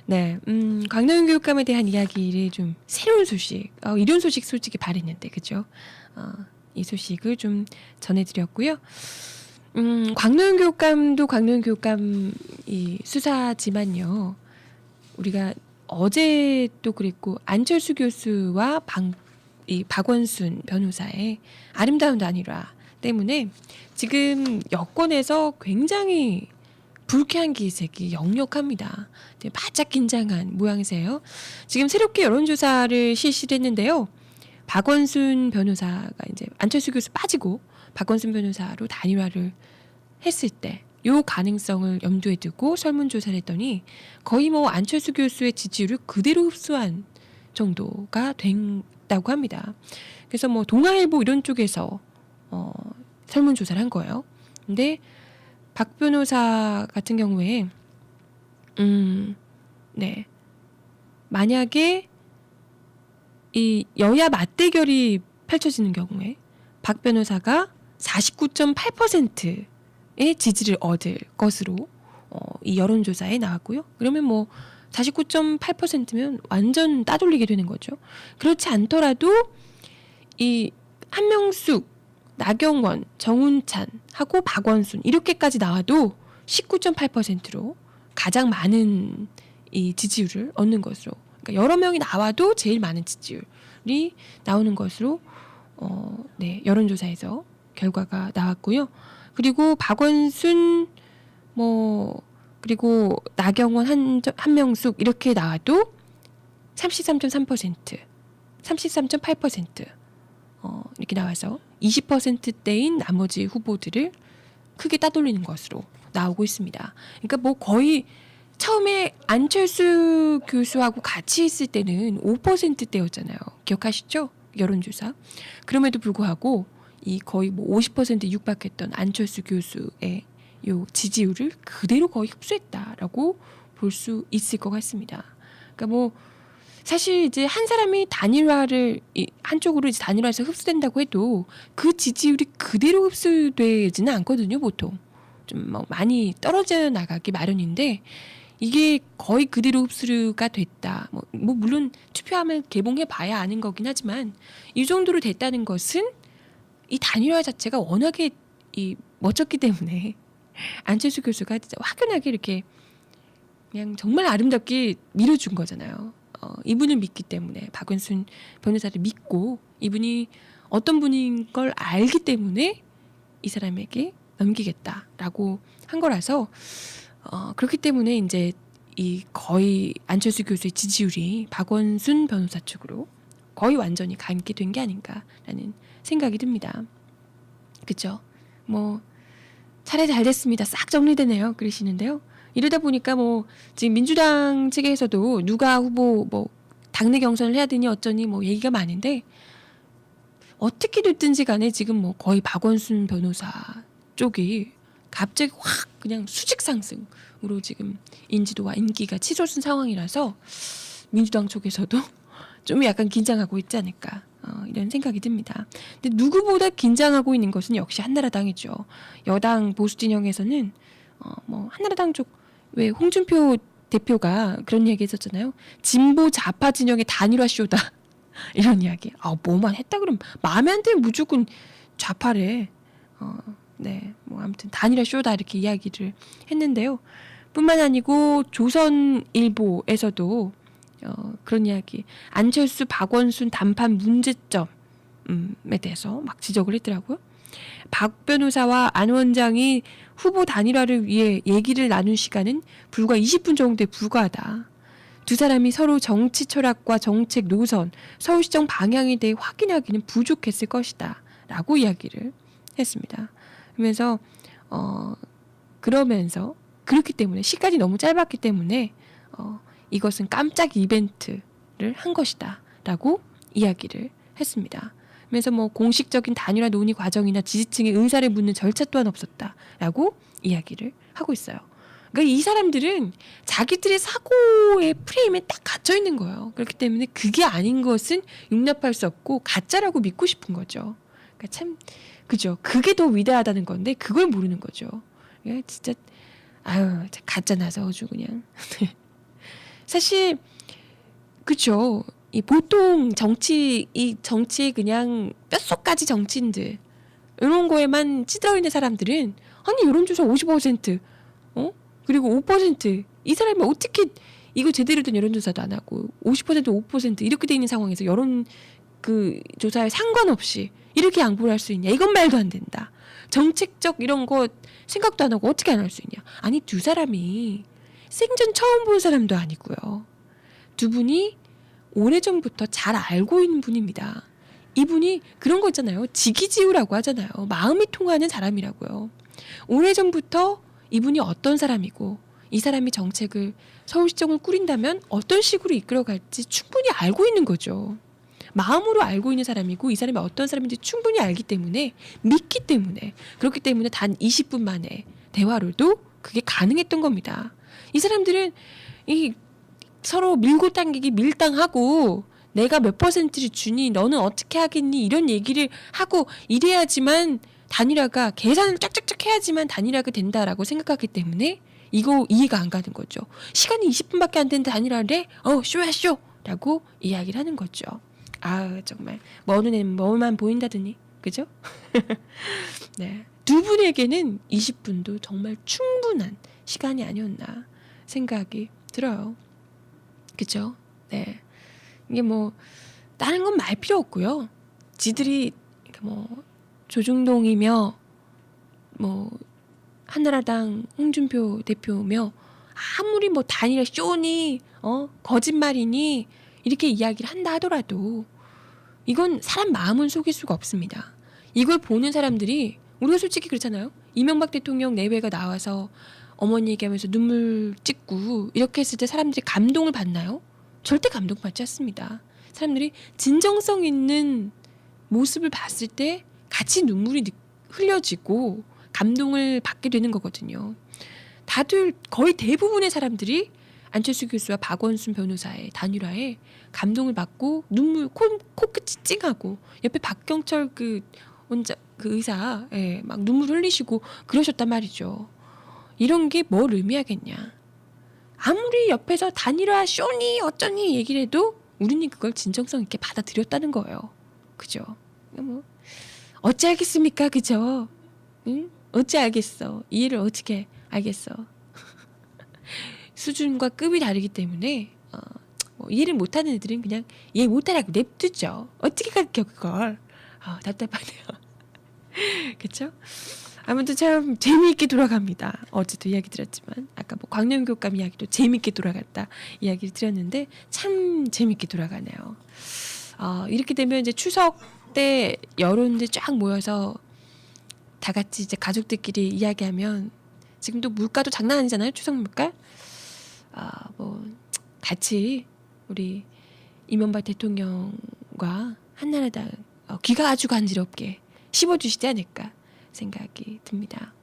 네, 광노현 교육감에 대한 이야기를 좀 새로운 소식, 이런 소식 솔직히 바랬는데, 그죠? 이 소식을 좀 전해드렸고요. 광노현 교육감도 광노현 교육감 이 수사지만요. 우리가 어제도 그랬고 안철수 교수와 이 박원순 변호사의 아름다운 단일화 때문에 지금 여권에서 굉장히 불쾌한 기색이 역력합니다. 바짝 긴장한 모양새요. 지금 새롭게 여론조사를 실시를 했는데요. 박원순 변호사가 이제 안철수 교수 빠지고 박원순 변호사로 단일화를 했을 때 요 가능성을 염두에 두고 설문조사를 했더니 거의 뭐 안철수 교수의 지지율을 그대로 흡수한 정도가 된다고 합니다. 그래서 뭐 동아일보 이런 쪽에서 설문조사를 한 거예요. 근데 박 변호사 같은 경우에 네, 만약에 이 여야 맞대결이 펼쳐지는 경우에 박 변호사가 49.8%의 지지를 얻을 것으로 이 여론조사에 나왔고요. 그러면 뭐 49.8%면 완전 따돌리게 되는 거죠. 그렇지 않더라도 이 한명숙, 나경원, 정운찬하고 박원순 이렇게까지 나와도 19.8%로 가장 많은 이 지지율을 얻는 것으로, 그러니까 여러 명이 나와도 제일 많은 지지율이 나오는 것으로 네, 여론조사에서 결과가 나왔고요. 그리고 박원순 그리고 나경원, 한명숙 이렇게 나와도 33.3%, 33.8% 이렇게 나와서 20%대인 나머지 후보들을 크게 따돌리는 것으로 나오고 있습니다. 그러니까 뭐 거의 처음에 안철수 교수하고 같이 있을 때는 5%대였잖아요. 기억하시죠? 여론조사. 그럼에도 불구하고 이 거의 뭐 50%에 육박했던 안철수 교수의 요 지지율을 그대로 거의 흡수했다라고 볼 수 있을 것 같습니다. 그러니까 뭐 사실 이제 한 사람이 한쪽으로 이제 단일화해서 흡수된다고 해도 그 지지율이 그대로 흡수되지는 않거든요, 보통. 좀 뭐 많이 떨어져 나가기 마련인데 이게 거의 그대로 흡수가 됐다. 뭐 물론 투표함을 개봉해 봐야 아는 거긴 하지만 이 정도로 됐다는 것은 이 단일화 자체가 워낙에 멋졌기 때문에 안철수 교수가 진짜 확연하게 이렇게 그냥 정말 아름답게 밀어준 거잖아요. 이분을 믿기 때문에 박원순 변호사를 믿고 이분이 어떤 분인 걸 알기 때문에 이 사람에게 넘기겠다라고 한 거라서 그렇기 때문에 이제 이 거의 안철수 교수의 지지율이 박원순 변호사 쪽으로 거의 완전히 감게 된 게 아닌가라는 생각이 듭니다. 그죠? 뭐 차례 잘 됐습니다. 싹 정리되네요. 그러시는데요. 이러다 보니까 뭐 지금 민주당 측에서도 누가 후보 뭐 당내 경선을 해야 되니 어쩌니 뭐 얘기가 많은데 어떻게 됐든지 간에 지금 뭐 거의 박원순 변호사 쪽이 갑자기 확 그냥 수직 상승으로 지금 인지도와 인기가 치솟은 상황이라서 민주당 쪽에서도 좀 약간 긴장하고 있지 않을까 이런 생각이 듭니다. 근데 누구보다 긴장하고 있는 것은 역시 한나라당이죠. 여당 보수 진영에서는 뭐 한나라당 쪽 왜 홍준표 대표가 그런 얘기 했었잖아요. 진보 좌파 진영의 단일화 쇼다. 이런 이야기. 뭐만 했다 그러면 마음에 안 들면 무조건 좌파래. 네, 뭐 아무튼 단일화 쇼다 이렇게 이야기를 했는데요. 뿐만 아니고 조선일보에서도 그런 이야기. 안철수, 박원순 단판 문제점에 대해서 막 지적을 했더라고요. 박 변호사와 안 원장이 후보 단일화를 위해 얘기를 나눈 시간은 불과 20분 정도에 불과하다. 두 사람이 서로 정치 철학과 정책 노선, 서울시정 방향에 대해 확인하기는 부족했을 것이다. 라고 이야기를 했습니다. 그러면서 그렇기 때문에 시간이 너무 짧았기 때문에 이것은 깜짝 이벤트를 한 것이다. 라고 이야기를 했습니다. 그래서 뭐 공식적인 단일화 논의 과정이나 지지층의 의사를 묻는 절차 또한 없었다라고 이야기를 하고 있어요. 그러니까 이 사람들은 자기들의 사고의 프레임에 딱 갇혀 있는 거예요. 그렇기 때문에 그게 아닌 것은 용납할 수 없고 가짜라고 믿고 싶은 거죠. 그러니까 참 그죠. 그게 더 위대하다는 건데 그걸 모르는 거죠. 진짜 가짜 나서 아주 그냥 사실 그쵸. 이 보통 이 정치 그냥 뼛속까지 정치인들 이런 거에만 찌들어 있는 사람들은 아니 여론조사 55% 그리고 5%이 사람이 어떻게 이거 제대로 된 여론조사도 안 하고 50% 5% 이렇게 돼 있는 상황에서 여론 그 조사에 상관없이 이렇게 양보를 할 수 있냐? 이건 말도 안 된다. 정책적 이런 거 생각도 안 하고 어떻게 안 할 수 있냐? 아니 두 사람이 생전 처음 본 사람도 아니고요. 두 분이 오래전부터 잘 알고 있는 분입니다. 이분이 그런 거 있잖아요. 지기지우라고 하잖아요. 마음이 통하는 사람이라고요. 오래전부터 이분이 어떤 사람이고 이 사람이 정책을 서울시정을 꾸린다면 어떤 식으로 이끌어갈지 충분히 알고 있는 거죠. 마음으로 알고 있는 사람이고 이 사람이 어떤 사람인지 충분히 알기 때문에 믿기 때문에 그렇기 때문에 단 20분 만에 대화로도 그게 가능했던 겁니다. 이 사람들은 이 서로 밀고 당기기 밀당하고 내가 몇 퍼센트를 주니 너는 어떻게 하겠니 이런 얘기를 하고 이래야지만 단일화가 계산을 쫙쫙쫙 해야지만 단일화가 된다라고 생각하기 때문에 이거 이해가 안 가는 거죠. 시간이 20분밖에 안 되는데 단일화를 쇼야 쇼 라고 이야기를 하는 거죠. 아 정말 먼 눈에는 뭐만 보인다더니 그죠? 네, 두 분에게는 20분도 정말 충분한 시간이 아니었나 생각이 들어요. 그죠? 네, 이게 뭐 다른 건 말 필요 없고요. 지들이 뭐 조중동이며 뭐 한나라당 홍준표 대표며 아무리 뭐 단일화 쇼니 거짓말이니 이렇게 이야기를 한다 하더라도 이건 사람 마음은 속일 수가 없습니다. 이걸 보는 사람들이 우리가 솔직히 그렇잖아요. 이명박 대통령 내외가 나와서 어머니 얘기하면서 눈물 찍고 이렇게 했을 때 사람들이 감동을 받나요? 절대 감동받지 않습니다. 사람들이 진정성 있는 모습을 봤을 때 같이 눈물이 흘려지고 감동을 받게 되는 거거든요. 다들 거의 대부분의 사람들이 안철수 교수와 박원순 변호사의 단일화에 감동을 받고 눈물 코끝이 찡하고 옆에 박경철 그 의사 막 눈물 흘리시고 그러셨단 말이죠. 이런 게 뭘 의미하겠냐. 아무리 옆에서 단일화 쇼니 어쩌니 얘기를 해도 우리는 그걸 진정성 있게 받아들였다는 거예요. 그죠? 뭐 어찌 알겠습니까? 그죠? 응? 어찌 알겠어. 이해를 어떻게 알겠어. 수준과 급이 다르기 때문에 뭐 이해를 못하는 애들은 그냥 이해 못하라고 냅두죠. 어떻게 가르쳐 그걸. 답답하네요. 그렇죠? 아무튼 참 재미있게 돌아갑니다. 어제도 이야기 드렸지만 아까 뭐 광명교감 이야기도 재미있게 돌아갔다 이야기를 드렸는데 참 재미있게 돌아가네요. 이렇게 되면 이제 추석 때 여론들 쫙 모여서 다 같이 이제 가족들끼리 이야기하면 지금도 물가도 장난 아니잖아요. 추석 물가. 뭐 같이 우리 이명박 대통령과 한나라당 귀가 아주 간지럽게 씹어주시지 않을까 생각이 듭니다.